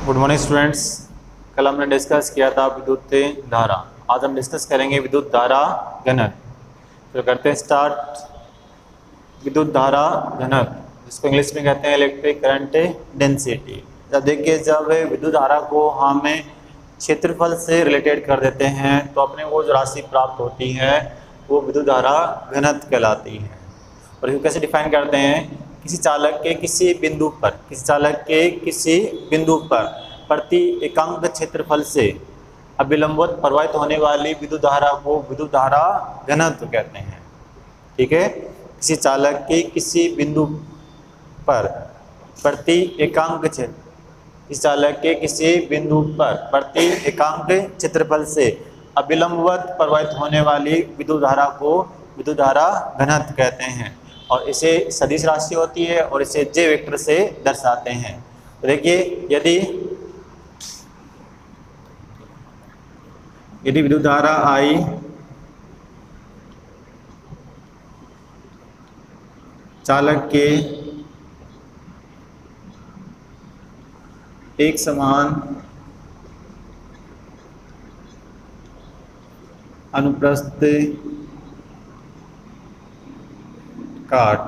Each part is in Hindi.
Good morning students. कल हमने डिस्कस किया था विद्युत धारा। आज हम डिस्कस करेंगे विद्युत धारा घनत्व। तो करते हैं स्टार्ट। विद्युत धारा घनत्व, जिसको इंग्लिश में कहते हैं इलेक्ट्रिक करंट डेंसिटी। जब देखिए, जब विद्युत धारा को हम क्षेत्रफल से रिलेटेड कर देते हैं तो अपने वो जो राशि प्राप्त होती है वो विद्युत धारा घनत्व कहलाती है। और इसको कैसे डिफाइन करते हैं? किसी चालक के किसी बिंदु पर प्रति एकांक क्षेत्रफल से अविलंबित प्रवाहित होने वाली विद्युत धारा को विद्युत धारा घनत्व कहते हैं। ठीक है, किसी चालक के किसी बिंदु पर प्रति एकांक क्षेत्रफल से अविलंबित प्रवाहित होने वाली विद्युत धारा को विद्युत धारा घनत्व कहते हैं। और इसे सदिश राशि होती है और इसे जे वेक्टर से दर्शाते हैं। तो देखिए, यदि विद्युत धारा आई चालक के एक समान अनुप्रस्थ काट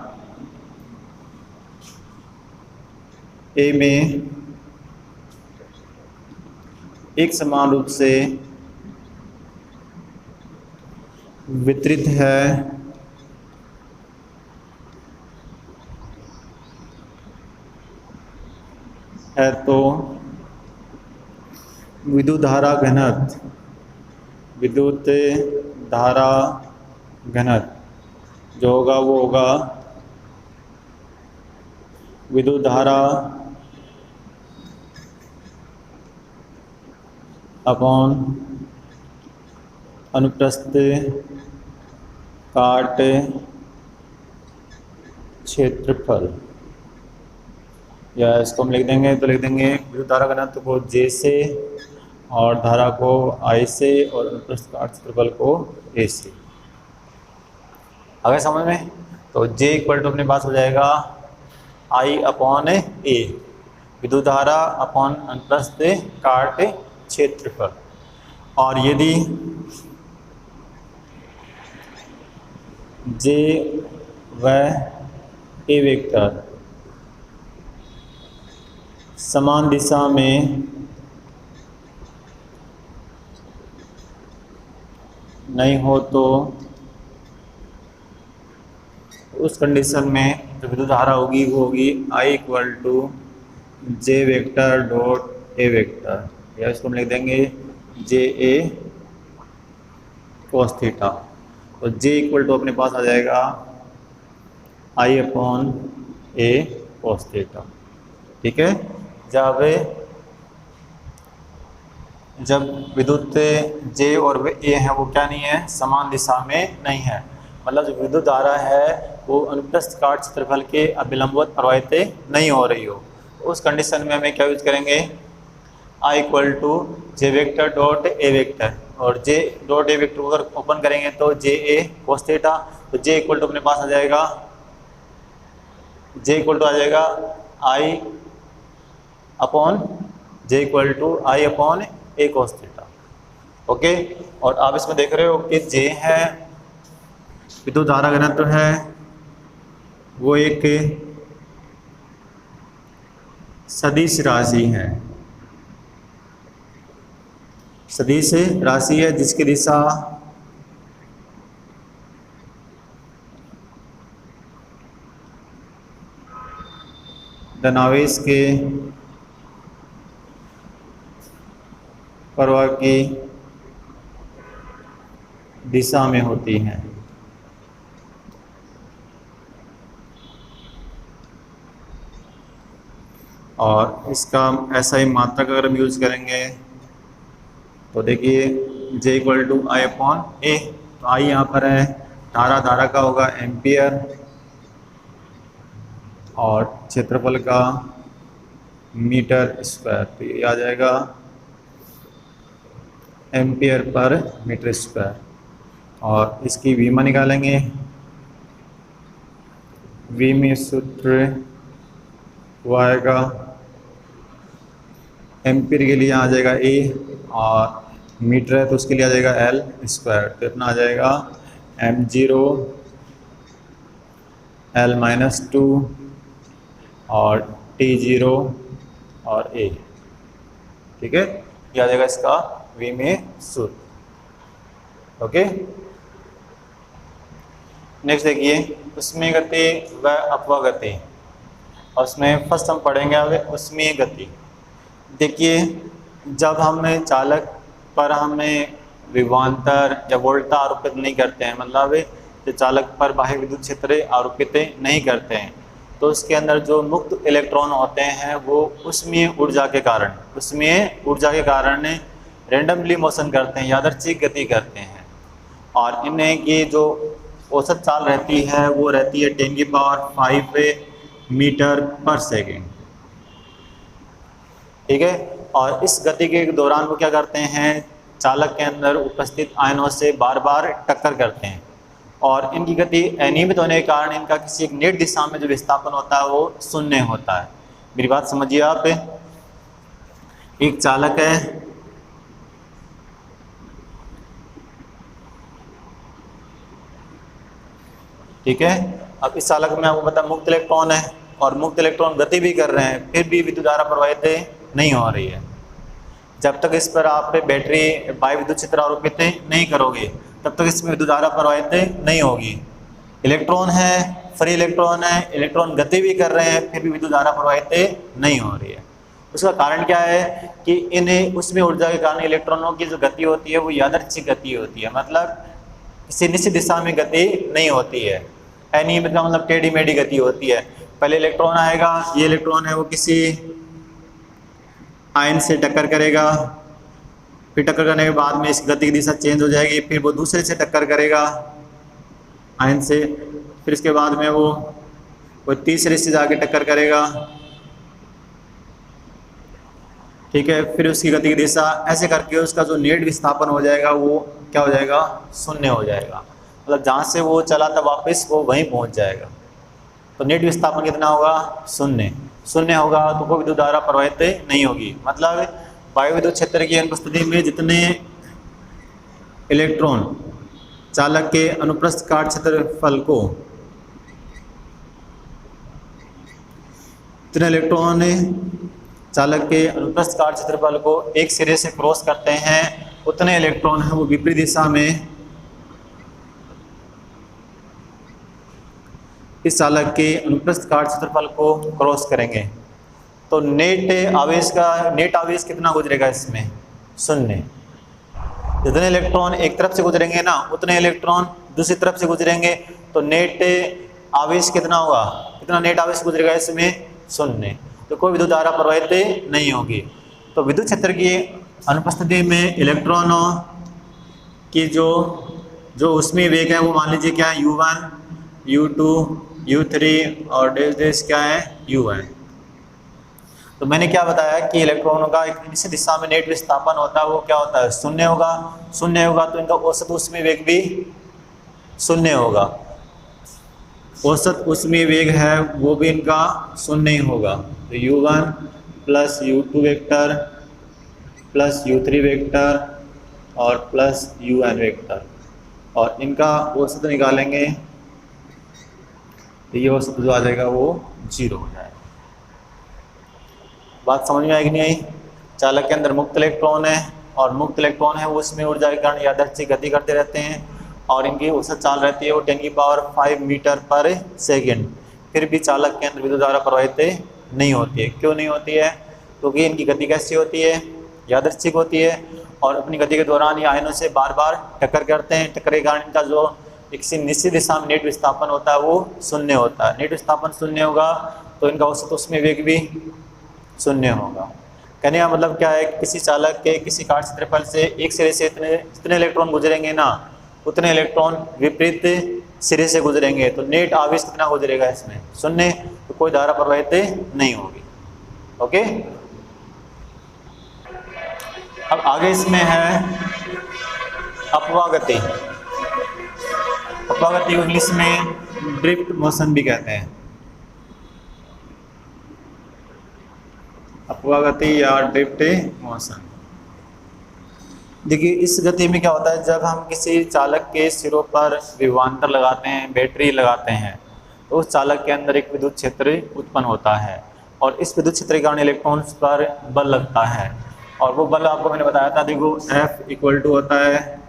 ए में एक समान रूप से वितरित है तो विद्युत धारा घनत्व जो होगा वो होगा विद्युत धारा अपॉन अनुप्रस्थ काट क्षेत्रफल। या इसको हम लिख देंगे विद्युत धारा घनत्व को जे से और धारा को आई से और अनुप्रस्थ काट क्षेत्रफल को ए से। अगर समझ में, तो जे इक्वल टू अपने पास हो जाएगा आई अपॉन ए, विद्युत धारा अपॉन अनुप्रस्थ काट क्षेत्रफल। और यदि जे व ए वेक्टर समान दिशा में नहीं हो तो उस कंडीशन में जो विद्युत धारा होगी वो होगी I equal to J vector dot A vector, या इसको हम लिख देंगे जे ए कोस थीटा। तो जे इक्वल टू अपने पास आ जाएगा आई अपॉन ए कोस थीटा। ठीक है, जब विद्युत जे और ए है वो क्या नहीं है, समान दिशा में नहीं है, मतलब जो विद्युत धारा है वो अनुप्रस्थ काट क्षेत्रफल के अविलंबित प्रवाहित नहीं हो रही हो, उस कंडीशन में हमें क्या यूज करेंगे, I equal to J vector dot A vector. और जे डॉट ए वेक्टर को अगर ओपन करेंगे तो जे ए कोस थीटा। तो जे इक्वल टू अपने पास आ जाएगा आई अपॉन ए कोस थीटा। ओके, और आप इसमें देख रहे हो कि जे है विद्युत धारा घनत्व है वो एक सदिश राशि है जिसकी दिशा धनावेश के प्रवाह की दिशा में होती है। और इसका ऐसा ही मात्रक अगर हम यूज करेंगे तो देखिए J equal to I upon ए। तो आई यहाँ पर है, धारा का होगा एम्पियर और क्षेत्रफल का मीटर स्क्वायर। तो ये आ जाएगा एम्पियर पर मीटर स्क्वायर। और इसकी वीमा निकालेंगे। वी में सूत्र वो आएगा एम्पीयर के लिए आ जाएगा ए, और मीटर है तो उसके लिए आ जाएगा एल स्क्वायर। तो इतना आ जाएगा m0 L-2 और T0 और A। ठीक है, ये आ जाएगा इसका V में सूत्र। ओके, नेक्स्ट देखिए, उसमें गति व अपवागति, और उसमें फर्स्ट हम पढ़ेंगे अब उसमें गति। देखिए, जब हमें चालक पर हमें विभवांतर या वोल्टा आरोपित नहीं करते हैं, मतलब जो चालक पर बाह्य विद्युत क्षेत्र आरोपित नहीं करते हैं, तो उसके अंदर जो मुक्त इलेक्ट्रॉन होते हैं वो उसमें ऊर्जा के कारण रैंडमली मोशन करते हैं, यादृच्छिक गति करते हैं, और इन्हें की जो औसत चाल रहती है वो रहती है 10⁵ मीटर पर सेकेंड। ठीक है, और इस गति के दौरान वो क्या करते हैं, चालक के अंदर उपस्थित आयनों से बार बार टक्कर करते हैं, और इनकी गति अनियमित होने के कारण इनका किसी एक नेट दिशा में जो विस्थापन होता है वो शून्य होता है। मेरी बात समझिए आप, एक चालक है, ठीक है, अब इस चालक में आपको पता मुक्त इलेक्ट्रॉन है, और मुक्त इलेक्ट्रॉन गति भी कर रहे हैं, फिर भी विद्युत धारा प्रवाहित नहीं हो रही है। जब तक इस पर आप बैटरी बाह्य विद्युत क्षेत्र आरोपित नहीं करोगे तब तक इसमें विद्युत धारा प्रवाहित नहीं होगी। इलेक्ट्रॉन है, फ्री इलेक्ट्रॉन है, इलेक्ट्रॉन गति भी कर रहे हैं, फिर भी विद्युत धारा प्रवाहित नहीं हो रही है। उसका कारण क्या है कि इन्हें उसमें ऊर्जा के कारण इलेक्ट्रॉनों की जो गति होती है वो यादृच्छिक गति होती है, मतलब किसी निश्चित दिशा में गति नहीं होती है। अनियमित का मतलब टेढ़ी मेढ़ी गति होती है। पहले इलेक्ट्रॉन आएगा, ये इलेक्ट्रॉन है वो किसी आयन से टक्कर करेगा, फिर टक्कर करने के बाद में इसकी गति की दिशा चेंज हो जाएगी, फिर वो दूसरे से टक्कर करेगा आयन से, फिर इसके बाद में वो तीसरे से जाके टक्कर करेगा। ठीक है, फिर उसकी गति की दिशा ऐसे करके उसका जो नेट विस्थापन हो जाएगा वो क्या हो जाएगा, शून्य हो जाएगा, मतलब जहाँ से वो चला था वापस वो वहीं पहुँच जाएगा। तो नेट विस्थापन कितना होगा, शून्य होगा, तो कोई विद्युत धारा प्रवाहित नहीं होगी। मतलब वायु विद्युत क्षेत्र की अनुपस्थिति में जितने इलेक्ट्रॉन चालक के अनुप्रस्थ काट क्षेत्रफल को, जितने इलेक्ट्रॉन चालक के अनुप्रस्थ काट क्षेत्रफल को एक सिरे से क्रॉस करते हैं, उतने इलेक्ट्रॉन है वो विपरीत दिशा में इस चालक के अनुप्रस्थ काट क्षेत्रफल को क्रॉस करेंगे। तो नेट आवेश कितना गुजरेगा इसमें, शून्य। जितने इलेक्ट्रॉन एक तरफ से गुजरेंगे ना उतने इलेक्ट्रॉन दूसरी तरफ से गुजरेंगे, तो नेट आवेश कितना होगा, कितना नेट आवेश गुजरेगा इसमें, शून्य। तो कोई विद्युत धारा प्रवाहित नहीं होगी। तो विद्युत क्षेत्र की अनुपस्थिति में इलेक्ट्रॉनों की जो उसमें वेग है वो मान लीजिए क्या है, u1, u2, u3 और डेश क्या है, u1। तो मैंने क्या बताया कि इलेक्ट्रॉनों का एक निश्चित दिशा में नेट विस्थापन होता है वो क्या होता है, शून्य होगा। तो इनका औसत उसमें वेग भी शून्य होगा। औसत उसमें वेग है वो भी इनका शून्य ही होगा। तो u1 plus u2 vector plus u3 vector और प्लस un वेक्टर, और इनका औसत निकालेंगे तो ये औसत जो आ जाएगा वो 0 हो जाएगा। बात समझ में आएगी नहीं आई? चालक के अंदर मुक्त इलेक्ट्रॉन है, और मुक्त इलेक्ट्रॉन है वो उसमें ऊर्जा के कारण यादृच्छिक गति करते रहते हैं, और इनकी औसत चाल रहती है वो 10⁵ मीटर पर सेकेंड। फिर भी चालक के अंदर विद्युत धारा प्रवाहित नहीं होती है। क्यों नहीं होती है? क्योंकि इनकी गति कैसी होती है, यादृच्छिक होती है, और अपनी गति के दौरान ये आयनों से बार बार टक्कर करते हैं। टक्कर के कारण इनका जो किसी निश्चित दिशा में नेट विस्थापन होता है वो शून्य होता है। नेट विस्थापन शून्य होगा तो इनका औसत उसमें वेग भी शून्य होगा। कहने का मतलब क्या है, किसी चालक के किसी काट क्षेत्रफल से एक सिरे से जितने इलेक्ट्रॉन गुजरेंगे ना उतने इलेक्ट्रॉन विपरीत सिरे से गुजरेंगे, तो नेट आवेश कितना गुजरेगा इसमें, शून्य। तो कोई धारा प्रवाहित नहीं होगी। ओके, अब आगे इसमें है अपवागति। अपवागति को इंग्लिश में ड्रिफ्ट मोशन भी कहते हैं। अपवागति या ड्रिफ्ट मोशन। देखिए इस गति में क्या होता है, जब हम किसी चालक के सिरों पर विभवांतर लगाते हैं, बैटरी लगाते हैं, तो उस चालक के अंदर एक विद्युत क्षेत्र उत्पन्न होता है और इस विद्युत क्षेत्र के कारण इलेक्ट्रॉन्स पर बल लगता है। और वो बल आपको मैंने बताया था, देखो F इक्वल टू होता है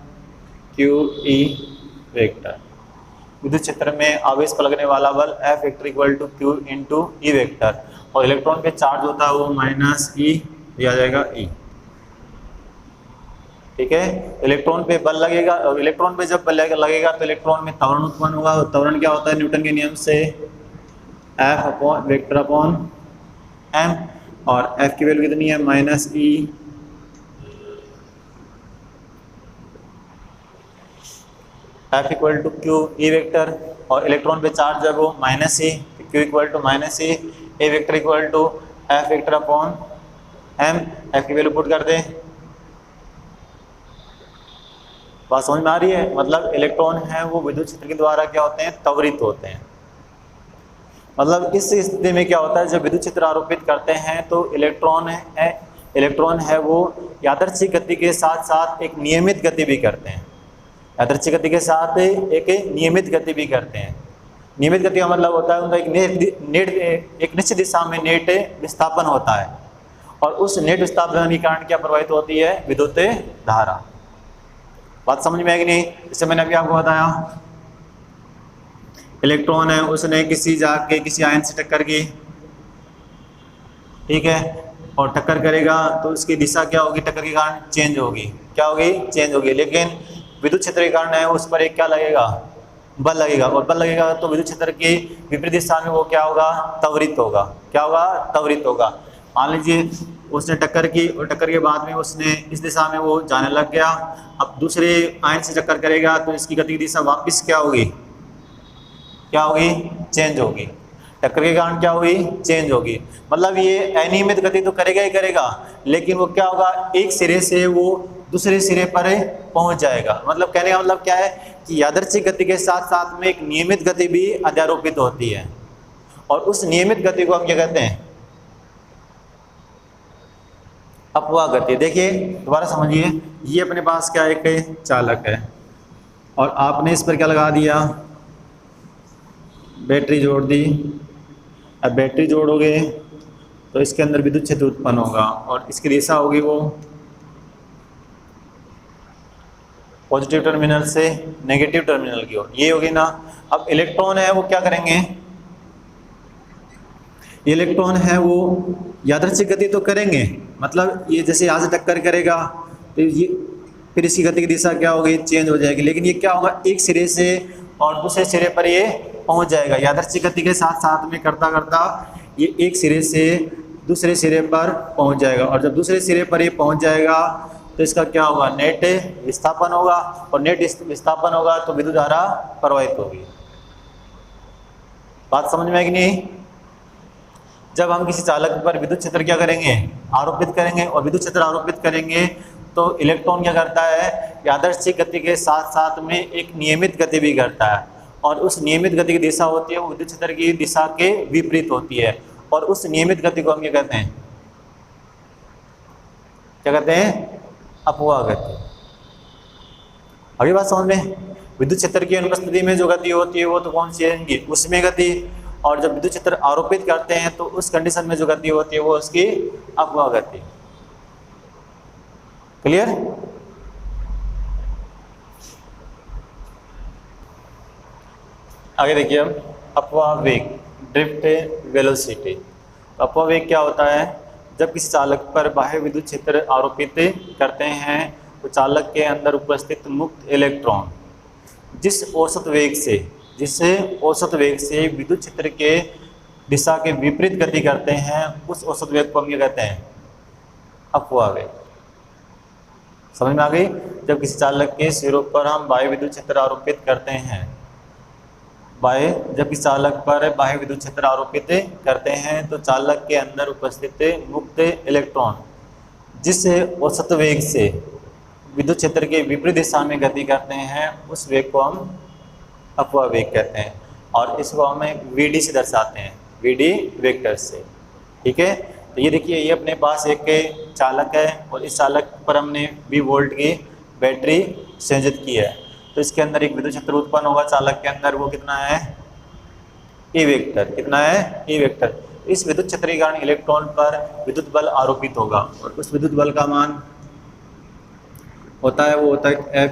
क्यू ई वेक्टर। विद्युत क्षेत्र में आवेश पर लगने वाला बल F vector equal to Q into E vector, और इलेक्ट्रॉन पे चार्ज होता है वो माइनस ई दिया जाएगा ई। ठीक है, इलेक्ट्रॉन पे बल लगेगा और इलेक्ट्रॉन पे जब बल लगेगा तो इलेक्ट्रॉन में त्वरण उत्पन्न होगा। और त्वरण क्या होता है, न्यूटन के नियम से F upon vector upon m, और F की वैल्यू कितनी है minus E. F equal to Q E vector, और इलेक्ट्रॉन पे चार्ज जब वो minus E, Q equal to minus E, A vector equal to F vector upon m। F की वैल्यू पुट कर दें। बात समझ में आ रही है? मतलब इलेक्ट्रॉन है वो विद्युत क्षेत्र के द्वारा क्या होते हैं, त्वरित होते हैं। मतलब इस स्थिति में क्या होता है, जब विद्युत क्षेत्र आरोपित करते हैं तो इलेक्ट्रॉन है वो यादृच्छिक गति के साथ साथ एक नियमित गति भी करते हैं। यादृच्छिक गति के साथ एक नियमित गति भी करते हैं। नियमित गति का मतलब होता है उनका एक निश्चित दिशा में नेट विस्थापन होता है, और उस नेट विस्थापन के कारण क्या प्रवाहित होती है, विद्युत धारा। बात समझ में आएगी नहीं? जैसे मैंने अभी आपको बताया, इलेक्ट्रॉन है उसने किसी आयन से टक्कर की, ठीक है, और टक्कर करेगा तो उसकी दिशा क्या होगी, टक्कर के कारण चेंज होगी। क्या होगी, चेंज होगी। लेकिन विद्युत क्षेत्र के कारण है उस पर एक क्या लगेगा, बल लगेगा, और बल लगेगा तो विद्युत क्षेत्र की विपरीत दिशा में वो क्या होगा, त्वरित होगा। क्या होगा, त्वरित होगा। मान लीजिए उसने टक्कर की और टक्कर के बाद में उसने इस दिशा में वो जाने लग गया। अब दूसरे आयन से टक्कर करेगा तो इसकी गति की दिशा वापस क्या होगी, क्या होगी, चेंज होगी। टक्कर के कारण क्या होगी, चेंज होगी। मतलब ये अनियमित गति तो करेगा ही करेगा, लेकिन वो क्या होगा, एक सिरे से वो दूसरे सिरे पर पहुंच जाएगा। मतलब कहने का मतलब क्या है कि यादृच्छिक गति के साथ साथ में एक नियमित गति भी अध्यारोपित होती है, और उस नियमित गति को हम क्या कहते हैं, अपवाह गति। देखिए दोबारा समझिए, ये अपने पास क्या एक चालक है और आपने इस पर क्या लगा दिया, बैटरी जोड़ दी। अब बैटरी जोड़ोगे तो इसके अंदर विद्युत क्षेत्र उत्पन्न होगा और इसकी दिशा होगी वो पॉजिटिव टर्मिनल से नेगेटिव टर्मिनल की ओर, ये होगी ना। अब इलेक्ट्रॉन है वो क्या करेंगे, इलेक्ट्रॉन है वो यादृच्छिक गति तो करेंगे, मतलब ये जैसे यहाँ से टक्कर करेगा तो ये फिर इसकी गति की दिशा क्या होगी, चेंज हो जाएगी। लेकिन ये क्या होगा, एक सिरे से और दूसरे सिरे पर ये पहुंच जाएगा। यादृच्छिक गति के साथ साथ में करता करता ये एक सिरे से दूसरे सिरे पर पहुंच जाएगा, और जब दूसरे सिरे पर ये पहुंच जाएगा तो इसका क्या होगा, नेट विस्थापन होगा, और नेट विस्थापन होगा तो विद्युत धारा प्रवाहित होगी। बात समझ में आएगी नहीं? जब हम किसी चालक पर विद्युत क्षेत्र क्या करेंगे, आरोपित करेंगे, और विद्युत क्षेत्र आरोपित करेंगे तो इलेक्ट्रॉन क्या करता है, यादृच्छिक गति के साथ साथ में एक नियमित गति भी करता है, और उस नियमित गति की दिशा होती है वो विद्युत क्षेत्र की दिशा के विपरीत होती है, और उस नियमित गति को हम क्या कहते हैं, क्या कहते हैं, अपवाह गति। अभी बात समझ में? विद्युत क्षेत्र की अनुपस्थिति में जो गति होती है वो तो कौन सी है, उसमें गति, और जब विद्युत क्षेत्र आरोपित करते हैं तो उस कंडीशन में जो गति होती है वो उसकी अपवाह गति। क्लियर? आगे देखिए हम अपवाह वेग, ड्रिफ्ट वेलोसिटी। तो अपवाह वेग क्या होता है, जब किसी चालक पर बाह्य विद्युत क्षेत्र आरोपित करते हैं तो चालक के अंदर उपस्थित मुक्त इलेक्ट्रॉन जिस औसत वेग से विद्युत क्षेत्र के दिशा के विपरीत गति करते हैं उस औसत वेग को हम क्या कहते हैं, अपवाह वेग। समझ में आ गई? जब किसी चालक के सिरों पर हम बाह्य विद्युत क्षेत्र आरोपित करते हैं, जब किसी चालक पर बाह्य विद्युत क्षेत्र आरोपित करते हैं तो चालक के अंदर उपस्थित मुक्त इलेक्ट्रॉन जिस औसत वेग से विद्युत क्षेत्र के विपरीत दिशा में गति करते हैं उस वेग को हम अपवाह वेग कहते हैं, और इसको हम VD से दर्शाते हैं, VD वेक्टर से। ठीक है, तो ये देखिए, ये अपने पास एक चालक है और इस चालक पर हमने 20 वोल्ट की बैटरी संयोजित की है। तो इसके अंदर एक विद्युत क्षेत्र उत्पन्न होगा चालक के अंदर, वो कितना है, ई वेक्टर। कितना है, ई वेक्टर। इस विद्युत क्षेत्र के कारण इलेक्ट्रॉन पर विद्युत बल आरोपित होगा और उस विद्युत बल का मान होता है, वो होता है F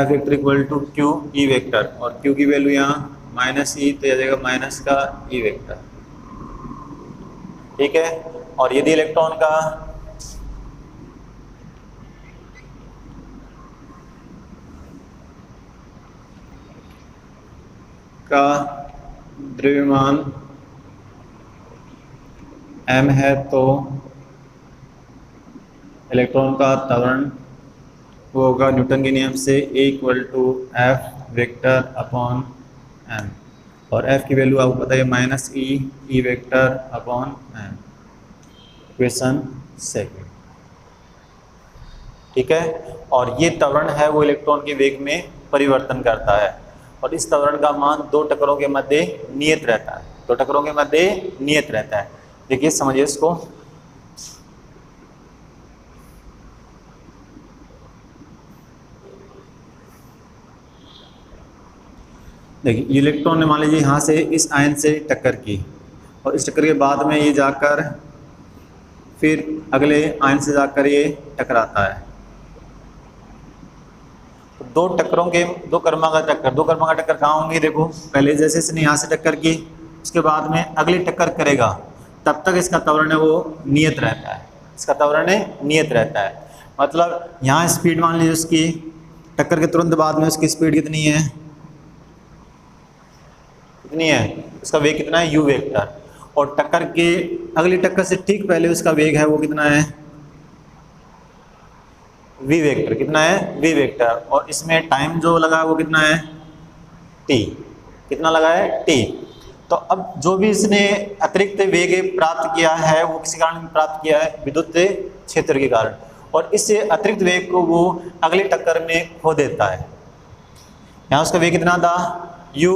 vector equal to Q E vector, और क्यू की वैल्यू यहाँ माइनस ई, तो आ जाएगा माइनस का ई वेक्टर। ठीक है। और यदि इलेक्ट्रॉन का द्रव्यमान m है तो इलेक्ट्रॉन का त्वरण वो होगा न्यूटन के नियम से A equal to F vector upon m, और F की वैल्यू आपको पता है minus e vector upon m। Question second. ठीक है। और ये त्वरण है वो इलेक्ट्रॉन के वेग में परिवर्तन करता है, और इस त्वरण का मान दो टक्करों के मध्य नियत रहता है। दो टक्करों के मध्य नियत रहता है। देखिए समझिए इसको। देखिए इलेक्ट्रॉन ने मान लीजिए यहाँ से इस आयन से टक्कर की, और इस टक्कर के बाद में ये जाकर फिर अगले आयन से जाकर ये टकराता है। तो दो कर्मा का टक्कर कहाँ होंगी, देखो पहले जैसे इसने यहाँ से टक्कर की, उसके बाद में अगली टक्कर करेगा, तब तक इसका त्वरण है वो नियत रहता है। इसका त्वरण है नियत रहता है। मतलब यहाँ स्पीड मान लीजिए उसकी, टक्कर के तुरंत बाद में उसकी स्पीड कितनी है, कितनी है, उसका वेग कितना है, u वेक्टर। और टक्कर के अगली टक्कर से ठीक पहले उसका वेग है वो कितना है, v वेक्टर। कितना है, v वेक्टर। और इसमें टाइम जो लगा है वो कितना है, t। कितना लगा है, t। तो अब जो भी इसने अतिरिक्त वेग प्राप्त किया है वो किसी कारण प्राप्त किया है, विद्युत क्षेत्र के कारण, और इस अतिरिक्त वेग को वो अगली टक्कर में खो देता है। यहाँ उसका वेग कितना था, u,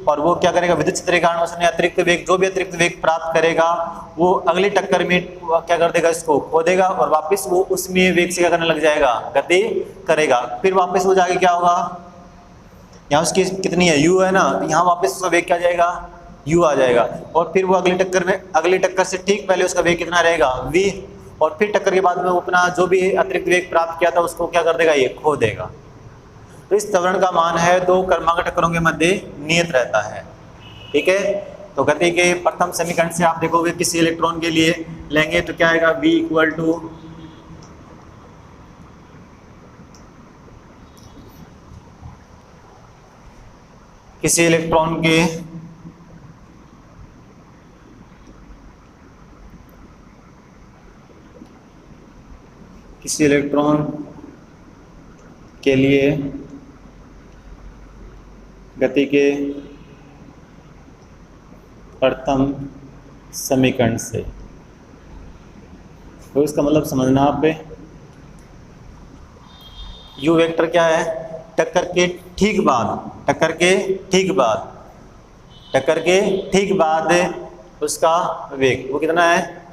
और वो क्या करेगा, विद्युत क्षेत्र के कारण उसने अतिरिक्त वेग, जो भी अतिरिक्त वेग प्राप्त करेगा वो अगली टक्कर में क्या कर देगा, इसको खो देगा, और वापस वो उसमें वेग से क्या करने लग जाएगा, गति करेगा। फिर वापस वो जाके क्या होगा, यहाँ उसकी कितनी है, u है ना, तो यहाँ वापस उसका वेग क्या जाएगा, u आ जाएगा। और फिर वो अगली टक्कर से ठीक पहले उसका वेग कितना रहेगा, v, और फिर टक्कर के बाद में वो अपना जो भी अतिरिक्त वेग प्राप्त किया था उसको क्या कर देगा, ये खो देगा। तो इस त्वरण का मान है दो कर्मांक टक्करों के मध्य नियत रहता है। ठीक है। तो गति के प्रथम समीकरण से आप देखोगे किसी इलेक्ट्रॉन के लिए लेंगे तो क्या आएगा, v इक्वल टू किसी इलेक्ट्रॉन के लिए गति के प्रथम समीकरण से। तो इसका मतलब समझना आप, u वेक्टर क्या है, टक्कर के ठीक बाद उसका वेग वो कितना है,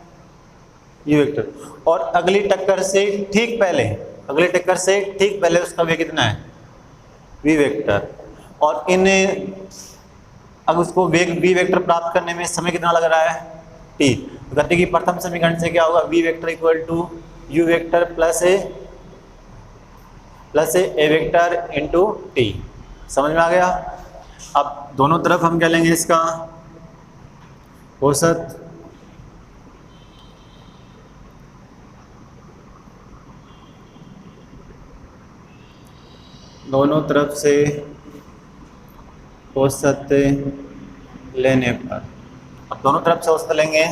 u वेक्टर। और अगली टक्कर से ठीक पहले उसका वेग कितना है, v वेक्टर। और अब उसको वेग v वेक्टर प्राप्त करने में समय कितना लग रहा है, t। गति की प्रथम समीकरण से क्या होगा, v vector equal to u vector plus a vector into t। समझ में आ गया। अब दोनों तरफ हम क्या लेंगे, इसका औसत दोनों तरफ से औसत लेने पर, अब दोनों तरफ से औसत लेंगे,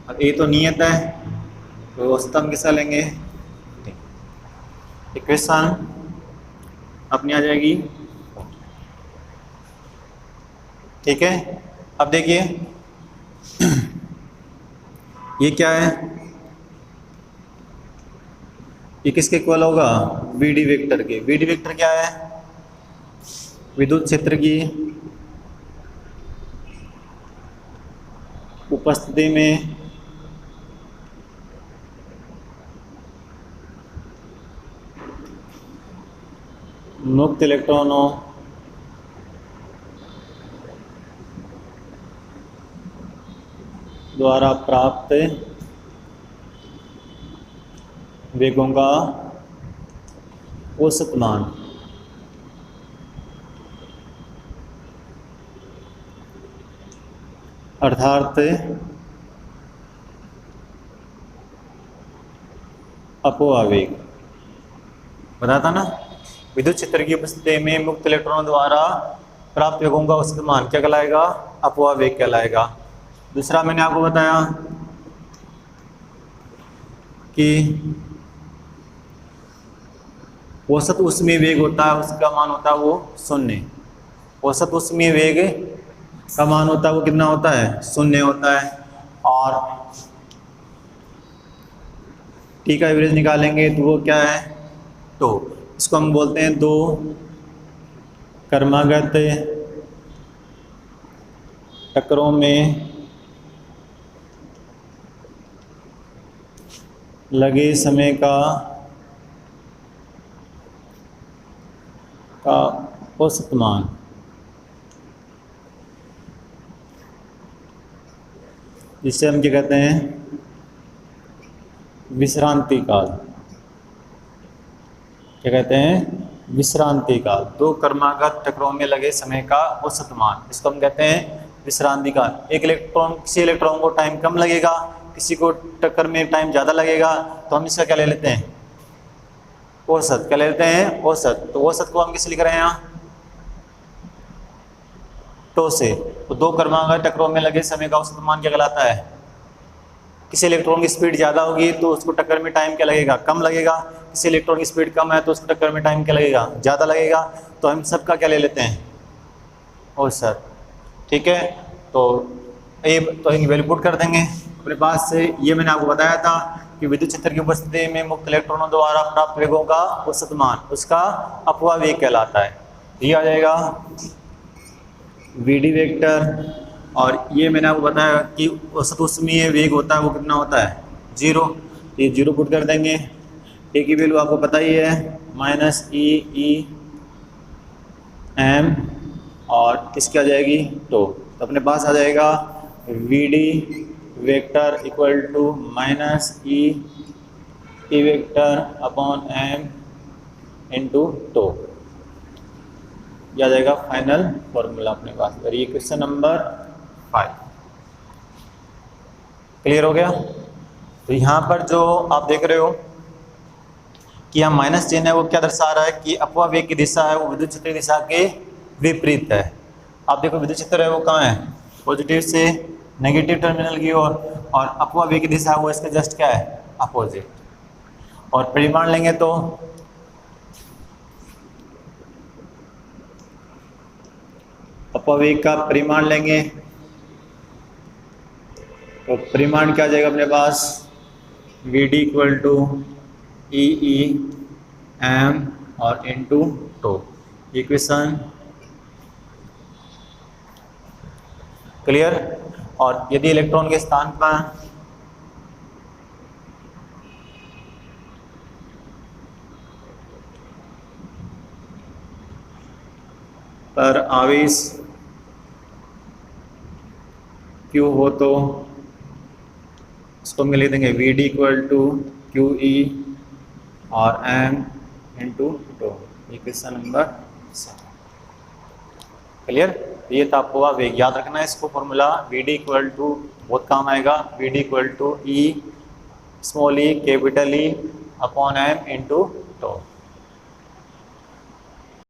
अब ये तो नियत है तो औसत हम किसका लेंगे, इक्वेशन अपनी आ जाएगी। ठीक है। अब देखिए ये क्या है, ये किसके इक्वल होगा? वी डी वेक्टर के। वी डी वेक्टर क्या है? विद्युत क्षेत्र की उपस्थिति में मुक्त इलेक्ट्रॉनों द्वारा प्राप्त वेगों का औसत मान। अर्थात अपवावेग। बताता ना, विद्युत क्षेत्र की उपस्थिति में मुक्त इलेक्ट्रॉनों द्वारा प्राप्त वेगों का औसत मान क्या कहलाएगा? अपवावेग कहलाएगा। दूसरा मैंने आपको बताया कि औसत ऊष्मीय वेग होता है, उसका मान होता है वो 0। औसत ऊष्मीय वेग का मान होता है वो कितना होता है? 0 होता है। और टी का एवरेज निकालेंगे तो वो क्या है? तो इसको हम बोलते हैं दो क्रमागत टक्करों में लगे समय का औसत मान। जिससे हम क्या कहते हैं? विश्रांति काल। क्या कहते हैं? विश्रांति काल। दो क्रमागत टक्करों में लगे समय का औसत मान, इसको हम कहते हैं विश्रांति काल। एक इलेक्ट्रॉन, किसी इलेक्ट्रॉन को टाइम कम लगेगा, किसी को टक्कर में टाइम ज़्यादा लगेगा, तो हम इसका क्या ले लेते हैं? औसत। क्या ले लेते हैं? औसत। तो औसत को हम किस लिख रहे हैं यहाँ? टो से। तो दो क्रमागत टक्करों में लगे समय का औसत मान क्या कहलाता है? किसी इलेक्ट्रॉन की स्पीड ज़्यादा होगी तो उसको टक्कर में टाइम क्या लगेगा? कम लगेगा। किसी इलेक्ट्रॉन की स्पीड कम है तो उसको टक्कर में टाइम क्या लगेगा? ज़्यादा लगेगा। तो हम सबका क्या ले लेते हैं? औसत। ठीक है, तो ये वैल्यू पुट कर देंगे अपने पास से। ये मैंने आपको बताया था कि विद्युत क्षेत्र की उपस्थिति में मुक्त इलेक्ट्रॉनों द्वारा प्राप्त वेगों का औसत मान, उसका अपवावेग कहलाता है। ये आ जाएगा वी डी वेक्टर। और ये मैंने आपको बताया कि औसत ऊष्मीय वेग होता है वो कितना होता है? 0। तो ये 0 पुट कर देंगे। ए की वैल्यू आपको पता ही है, -e m, और इसकी आ जाएगी तो अपने पास आ जाएगा V D vector equal to -e vector upon m into टो। यह आ जाएगा फाइनल फॉर्मूला अपने पास। और ये क्वेश्चन नंबर 5 क्लियर हो गया। तो यहाँ पर जो आप देख रहे हो कि यहाँ माइनस चिन्ह है, वो क्या दर्शा रहा है कि अपवावेग की दिशा है वो विद्युत क्षेत्र की दिशा के विपरीत है। आप देखो विद्युत क्षेत्र है वो कहाँ है? पॉजिटिव से नेगेटिव टर्मिनल की ओर, और अपवावेग की दिशा है वो इसके जस्ट क्या है? अपोजिट। और परिमाण लेंगे तो अपवावेग का परिमाण लेंगे तो परिमाण क्या आ जाएगा अपने पास? V D equal to E M और इनटू टो। Equation clear. और यदि इलेक्ट्रॉन के स्थान पर आवेश Q हो तो इसको हम लिख देंगे V D equal to Q E और M into tau. Equation number 7 clear. ये था आपको वेग याद रखना है इसको formula. V D equal to बहुत काम आएगा, V D equal to E small E capital E upon M into to.